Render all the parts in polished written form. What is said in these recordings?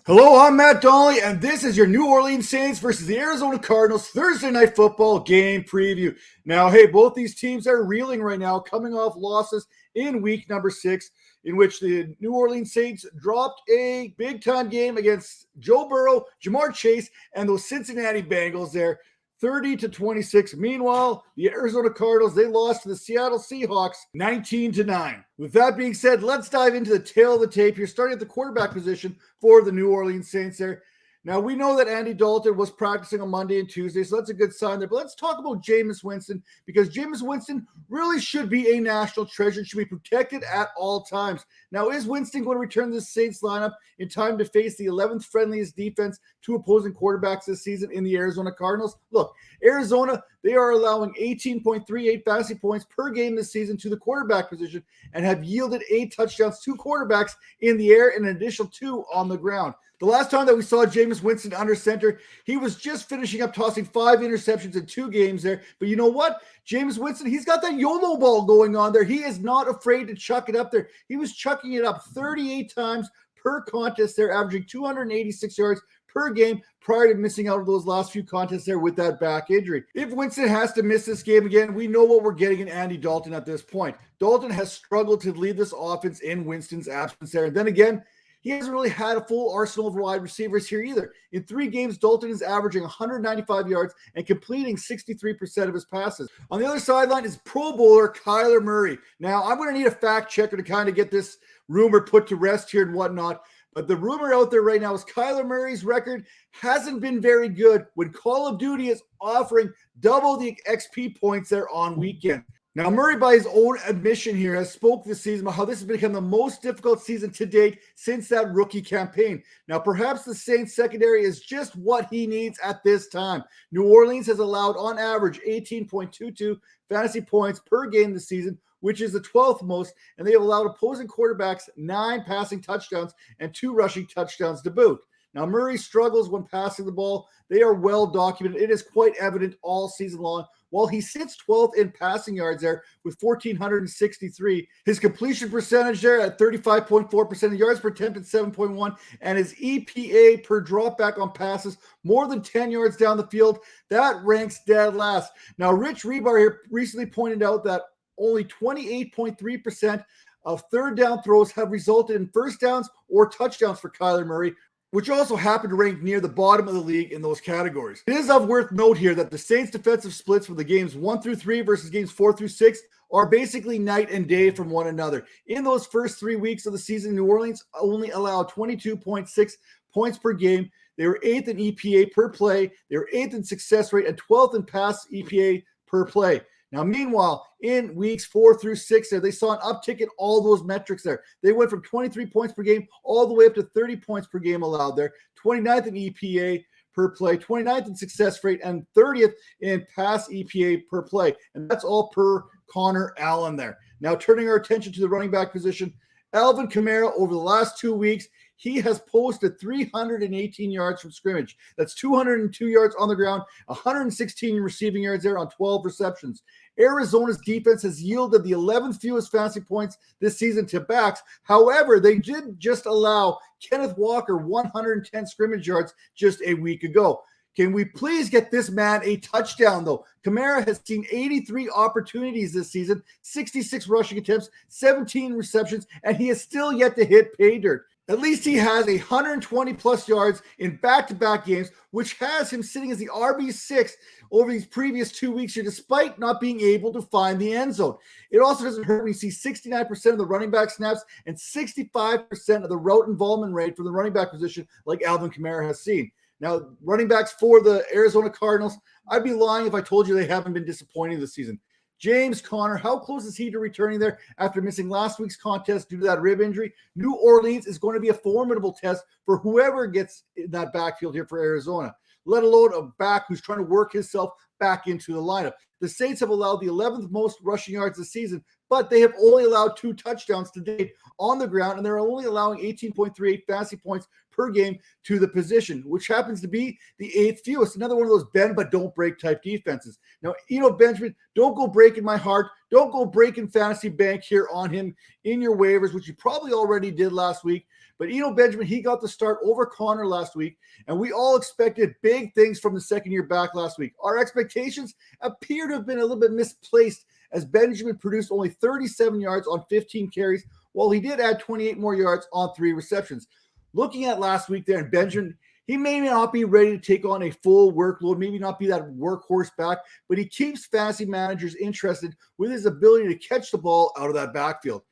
Hello, I'm Matt Donnelly, and this is your New Orleans Saints versus the Arizona Cardinals Thursday Night Football game preview. Now, hey, both these teams are reeling right now, coming off losses in week number 6, in which the New Orleans Saints dropped a big-time game against Joe Burrow, Jamar Chase, and those Cincinnati Bengals there, 30-26. Meanwhile, the Arizona Cardinals, they lost to the Seattle Seahawks 19-9. With that being said, let's dive into the tail of the tape here, starting at the quarterback position for the New Orleans Saints there. Now, we know that Andy Dalton was practicing on Monday and Tuesday, so that's a good sign there. But let's talk about Jameis Winston, because Jameis Winston really should be a national treasure, should be protected at all times. Now, is Winston going to return to the Saints lineup in time to face the 11th friendliest defense to opposing quarterbacks this season in the Arizona Cardinals? Look, Arizona, they are allowing 18.38 fantasy points per game this season to the quarterback position and have yielded 8 touchdowns to quarterbacks in the air and an additional 2 on the ground. The last time that we saw Jameis Winston under center, he was just finishing up tossing 5 interceptions in 2 games there. But you know what? Jameis Winston, he's got that YOLO ball going on there. He is not afraid to chuck it up there. He was chucking it up 38 times per contest there, averaging 286 yards per game prior to missing out on those last few contests there with that back injury. If Winston has to miss this game again, we know what we're getting in Andy Dalton at this point. Dalton has struggled to lead this offense in Winston's absence there. And then again, he hasn't really had a full arsenal of wide receivers here either. In 3 games, Dalton is averaging 195 yards and completing 63% of his passes. On the other sideline is Pro Bowler Kyler Murray. Now, I'm going to need a fact checker to kind of get this rumor put to rest here and whatnot. But the rumor out there right now is Kyler Murray's record hasn't been very good when Call of Duty is offering double the XP points there on weekend. Now, Murray, by his own admission here, has spoke this season about how this has become the most difficult season to date since that rookie campaign. Now, perhaps the Saints secondary is just what he needs at this time. New Orleans has allowed, on average, 18.22 fantasy points per game this season, which is the 12th most, and they have allowed opposing quarterbacks 9 passing touchdowns and 2 rushing touchdowns to boot. Now, Murray struggles when passing the ball. They are well documented. It is quite evident all season long. While he sits 12th in passing yards there with 1,463, his completion percentage there at 35.4%, yards per attempt at 7.1, and his EPA per dropback on passes more than 10 yards down the field, that ranks dead last. Now, Rich Rebar here recently pointed out that only 28.3% of third down throws have resulted in first downs or touchdowns for Kyler Murray, which also happened to rank near the bottom of the league in those categories. It is of worth note here that the Saints' defensive splits for the games 1 through 3 versus games 4 through 6 are basically night and day from one another. In those first 3 weeks of the season, New Orleans only allowed 22.6 points per game. They were 8th in EPA per play. They were 8th in success rate and 12th in pass EPA per play. Now, meanwhile, in weeks 4 through 6 there, they saw an uptick in all those metrics there. They went from 23 points per game all the way up to 30 points per game allowed there, 29th in EPA per play, 29th in success rate, and 30th in pass EPA per play. And that's all per Connor Allen there. Now, turning our attention to the running back position, Alvin Kamara, over the last 2 weeks, he has posted 318 yards from scrimmage. That's 202 yards on the ground, 116 receiving yards there on 12 receptions. Arizona's defense has yielded the 11th fewest fantasy points this season to backs. However, they did just allow Kenneth Walker 110 scrimmage yards just a week ago. Can we please get this man a touchdown, though? Kamara has seen 83 opportunities this season, 66 rushing attempts, 17 receptions, and he has still yet to hit pay dirt. At least he has 120-plus yards in back-to-back games, which has him sitting as the RB6 over these previous 2 weeks here, despite not being able to find the end zone. It also doesn't hurt when you see 69% of the running back snaps and 65% of the route involvement rate for the running back position like Alvin Kamara has seen. Now, running backs for the Arizona Cardinals, I'd be lying if I told you they haven't been disappointing this season. James Conner, how close is he to returning there after missing last week's contest due to that rib injury? New Orleans is going to be a formidable test for whoever gets in that backfield here for Arizona, let alone a back who's trying to work himself back into the lineup. The Saints have allowed the 11th most rushing yards this season but they have only allowed 2 touchdowns to date on the ground, and they're only allowing 18.38 fantasy points per game to the position, which happens to be the 8th fewest. Another one of those bend but don't break type defenses. Now, Benjamin, don't go breaking my heart. Don't go breaking fantasy bank here on him in your waivers, which you probably already did last week. But Benjamin, he got the start over Connor last week, and we all expected big things from the second-year back last week. Our expectations appear to have been a little bit misplaced, as Benjamin produced only 37 yards on 15 carries, while he did add 28 more yards on 3 receptions. Looking at last week there, and Benjamin, he may not be ready to take on a full workload, maybe not be that workhorse back, but he keeps fantasy managers interested with his ability to catch the ball out of that backfield.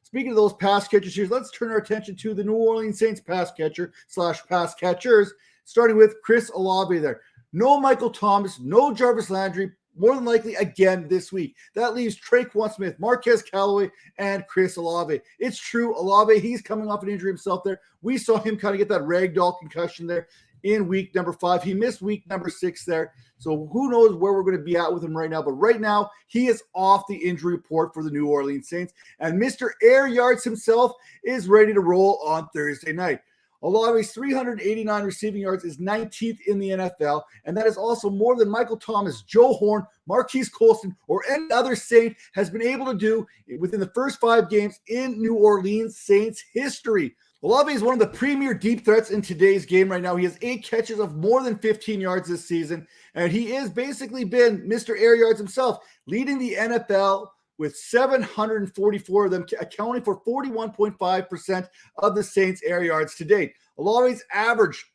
Speaking of those pass catchers here, let's turn our attention to the New Orleans Saints pass catcher / pass catchers, starting with Chris Olave there. No Michael Thomas, no Jarvis Landry, more than likely again this week. That leaves Trayquan Smith, Marquez, Callaway, and Chris Olave. It's true, Olave, he's coming off an injury himself there. We saw him kind of get that ragdoll concussion there in week number 5. He missed week number 6 there. So who knows where we're going to be at with him right now. But right now, he is off the injury report for the New Orleans Saints. And Mr. Air Yards himself is ready to roll on Thursday night. Olave's 389 receiving yards is 19th in the NFL, and that is also more than Michael Thomas, Joe Horn, Marquise Colston, or any other Saint has been able to do within the first 5 games in New Orleans Saints history. Olave is one of the premier deep threats in today's game right now. He has 8 catches of more than 15 yards this season, and he has basically been Mr. Air Yards himself, leading the NFL with 744 of them, accounting for 41.5% of the Saints' air yards to date. Olave's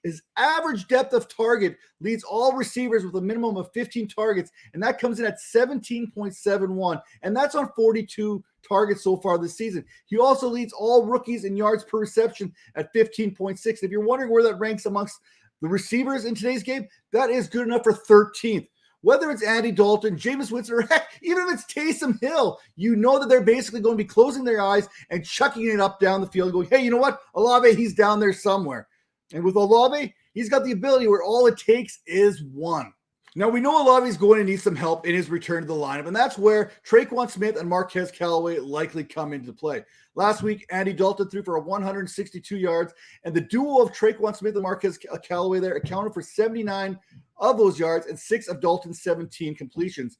his average depth of target leads all receivers with a minimum of 15 targets, and that comes in at 17.71, and that's on 42 targets so far this season. He also leads all rookies in yards per reception at 15.6. If you're wondering where that ranks amongst the receivers in today's game, that is good enough for 13th. Whether it's Andy Dalton, Jameis Winston, or heck, even if it's Taysom Hill, you know that they're basically going to be closing their eyes and chucking it up down the field, going, hey, you know what? Olave, he's down there somewhere. And with Olave, he's got the ability where all it takes is one. Now, we know Olave is going to need some help in his return to the lineup, and that's where Trayquan Smith and Marquez Callaway likely come into play. Last week, Andy Dalton threw for 162 yards, and the duo of Trayquan Smith and Marquez Callaway there accounted for 79 of those yards and 6 of Dalton's 17 completions.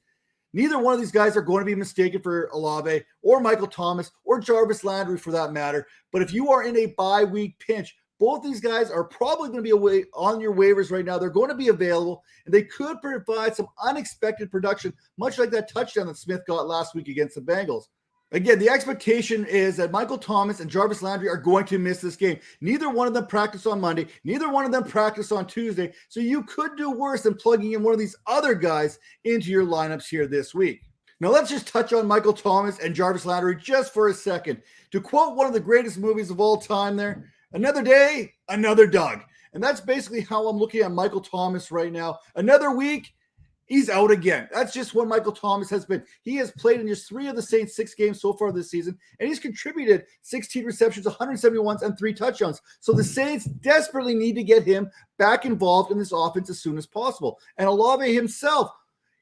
Neither one of these guys are going to be mistaken for Olave or Michael Thomas or Jarvis Landry for that matter, but if you are in a bye-week pinch, both these guys are probably going to be away on your waivers right now. They're going to be available, and they could provide some unexpected production, much like that touchdown that Smith got last week against the Bengals. Again, the expectation is that Michael Thomas and Jarvis Landry are going to miss this game. Neither one of them practiced on Monday. Neither one of them practiced on Tuesday. So you could do worse than plugging in one of these other guys into your lineups here this week. Now let's just touch on Michael Thomas and Jarvis Landry just for a second. To quote one of the greatest movies of all time there, another day, another dog. And that's basically how I'm looking at Michael Thomas right now. Another week, he's out again. That's just what Michael Thomas has been. He has played in just 3 of the Saints' 6 games so far this season, and he's contributed 16 receptions, 171 and 3 touchdowns. So the Saints desperately need to get him back involved in this offense as soon as possible. And Olave himself,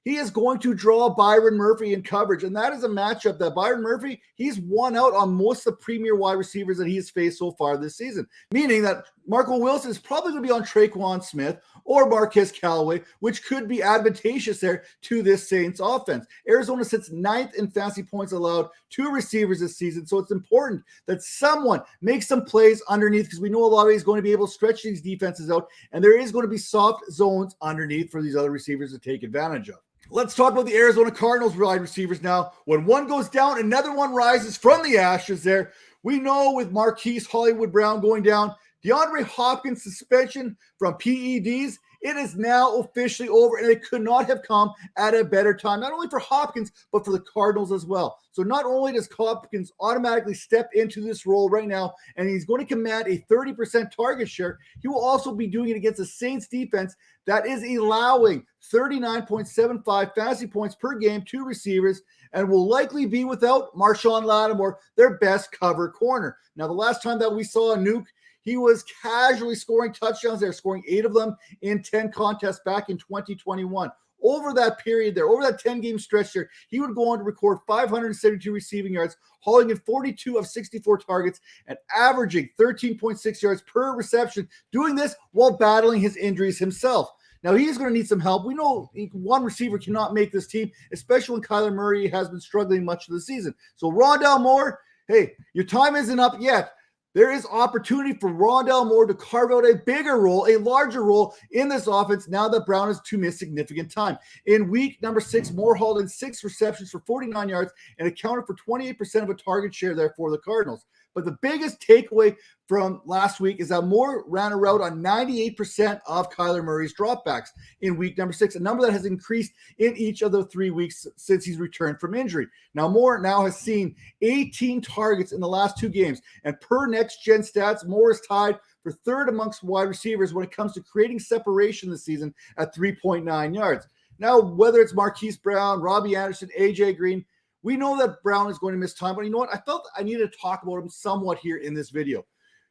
he is going to draw Byron Murphy in coverage, and that is a matchup that Byron Murphy, he's won out on most of the premier wide receivers that he has faced so far this season, meaning that Marco Wilson is probably going to be on Trayquan Smith or Marquez Callaway, which could be advantageous there to this Saints offense. Arizona sits 9th in fantasy points allowed to receivers this season, so it's important that someone makes some plays underneath because we know Olave is going to be able to stretch these defenses out, and there is going to be soft zones underneath for these other receivers to take advantage of. Let's talk about the Arizona Cardinals wide receivers now. When one goes down, another one rises from the ashes there. We know with Marquise Hollywood Brown going down, Deandre Hopkins' suspension from PEDs, it is now officially over, and it could not have come at a better time, not only for Hopkins, but for the Cardinals as well. So not only does Hopkins automatically step into this role right now, and he's going to command a 30% target share, he will also be doing it against a Saints defense that is allowing 39.75 fantasy points per game to receivers and will likely be without Marshawn Lattimore, their best cover corner. Now, the last time that we saw a Nuke, he was casually scoring touchdowns there, scoring 8 of them in 10 contests back in 2021. over that period there, over that 10-game stretch there, he would go on to record 572 receiving yards, hauling in 42 of 64 targets and averaging 13.6 yards per reception, doing this while battling his injuries himself. Now, he's going to need some help. We know one receiver cannot make this team, especially when Kyler Murray has been struggling much of the season. So Rondale Moore, hey, your time isn't up yet. There is opportunity for Rondale Moore to carve out a bigger role, a larger role in this offense now that Brown is to miss significant time. In week number 6, Moore hauled in 6 receptions for 49 yards and accounted for 28% of a target share there for the Cardinals. But the biggest takeaway from last week is that Moore ran a route on 98% of Kyler Murray's dropbacks in week number 6, a number that has increased in each of the 3 weeks since he's returned from injury. Now, Moore now has seen 18 targets in the last 2 games, and per next-gen stats, Moore is tied for third amongst wide receivers when it comes to creating separation this season at 3.9 yards. Now, whether it's Marquise Brown, Robbie Anderson, A.J. Green, we know that Brown is going to miss time, but you know what? I felt I needed to talk about him somewhat here in this video.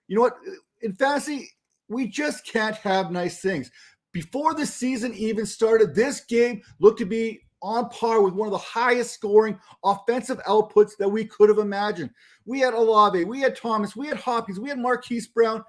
You know what? In fantasy, we just can't have nice things. Before the season even started, this game looked to be on par with one of the highest scoring offensive outputs that we could have imagined. We had Olave, we had Thomas, we had Hopkins, we had Marquise Brown.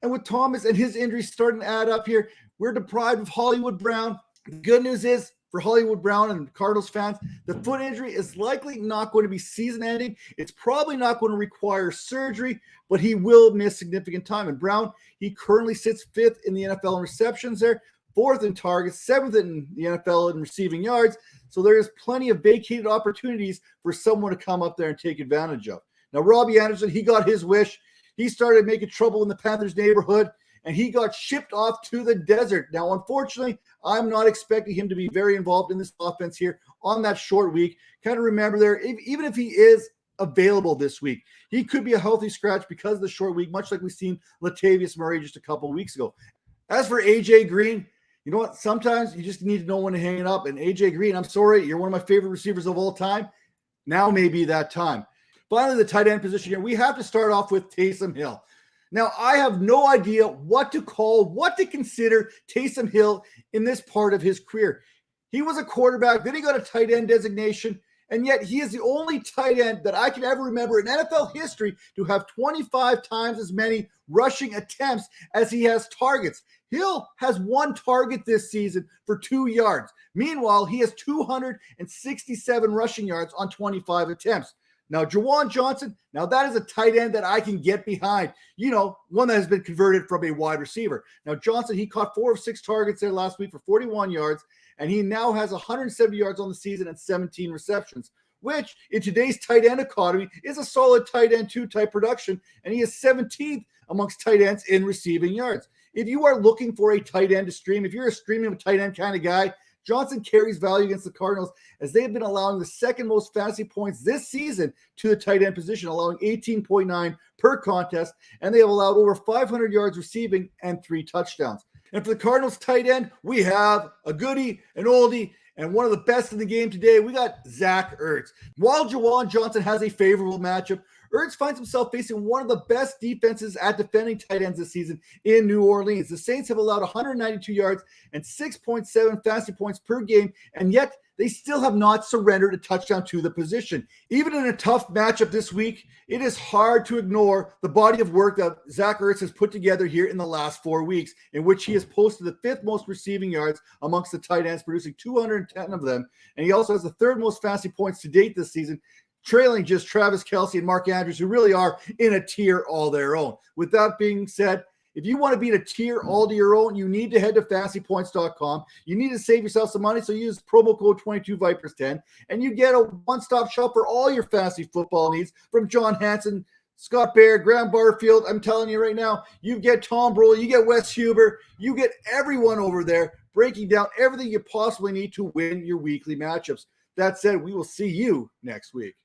And with Thomas and his injuries starting to add up here, we're deprived of Hollywood Brown. The good news is, for Hollywood Brown and Cardinals fans, the foot injury is likely not going to be season-ending. It's probably not going to require surgery, but he will miss significant time. And Brown, he currently sits 5th in the NFL in receptions there, 4th in targets, 7th in the NFL in receiving yards. So there is plenty of vacated opportunities for someone to come up there and take advantage of. Now, Robbie Anderson, he got his wish. He started making trouble in the Panthers' neighborhood, and he got shipped off to the desert. Now, unfortunately, I'm not expecting him to be very involved in this offense here on that short week. Kind of remember there, even if he is available this week, he could be a healthy scratch because of the short week, much like we've seen Latavius Murray just a couple of weeks ago. As for A.J. Green, you know what? Sometimes you just need to know when to hang it up. And A.J. Green, I'm sorry, you're one of my favorite receivers of all time. Now may be that time. Finally, the tight end position here, we have to start off with Taysom Hill. Now, I have no idea what to call, what to consider Taysom Hill in this part of his career. He was a quarterback, then he got a tight end designation, and yet he is the only tight end that I can ever remember in NFL history to have 25 times as many rushing attempts as he has targets. Hill has 1 target this season for 2 yards. Meanwhile, he has 267 rushing yards on 25 attempts. Now, Juwan Johnson, now that is a tight end that I can get behind. You know, one that has been converted from a wide receiver. Now, Johnson, he caught 4 of 6 targets there last week for 41 yards, and he now has 170 yards on the season and 17 receptions, which in today's tight end economy is a solid tight end 2 type production, and he is 17th amongst tight ends in receiving yards. If you are looking for a tight end to stream, if you're a streaming of a tight end kind of guy, Johnson carries value against the Cardinals as they've been allowing the 2nd most fantasy points this season to the tight end position, allowing 18.9 per contest, and they have allowed over 500 yards receiving and 3 touchdowns. And for the Cardinals tight end, we have a goodie, an oldie, and one of the best in the game today. We got Zach Ertz. While Juwan Johnson has a favorable matchup, Ertz finds himself facing one of the best defenses at defending tight ends this season in New Orleans. The Saints have allowed 192 yards and 6.7 fantasy points per game, and yet they still have not surrendered a touchdown to the position. Even in a tough matchup this week, it is hard to ignore the body of work that Zach Ertz has put together here in the last 4 weeks, in which he has posted the 5th most receiving yards amongst the tight ends, producing 210 of them, and he also has the 3rd most fantasy points to date this season, trailing just Travis Kelce and Mark Andrews, who really are in a tier all their own. With that being said, if you want to be in a tier all to your own, you need to head to fantasypoints.com. You need to save yourself some money, so use promo code 22Vipers10, and you get a one-stop shop for all your fantasy football needs from John Hansen, Scott Baird, Graham Barfield. I'm telling you right now, you get Tom Broley, you get Wes Huber, you get everyone over there breaking down everything you possibly need to win your weekly matchups. That said, we will see you next week.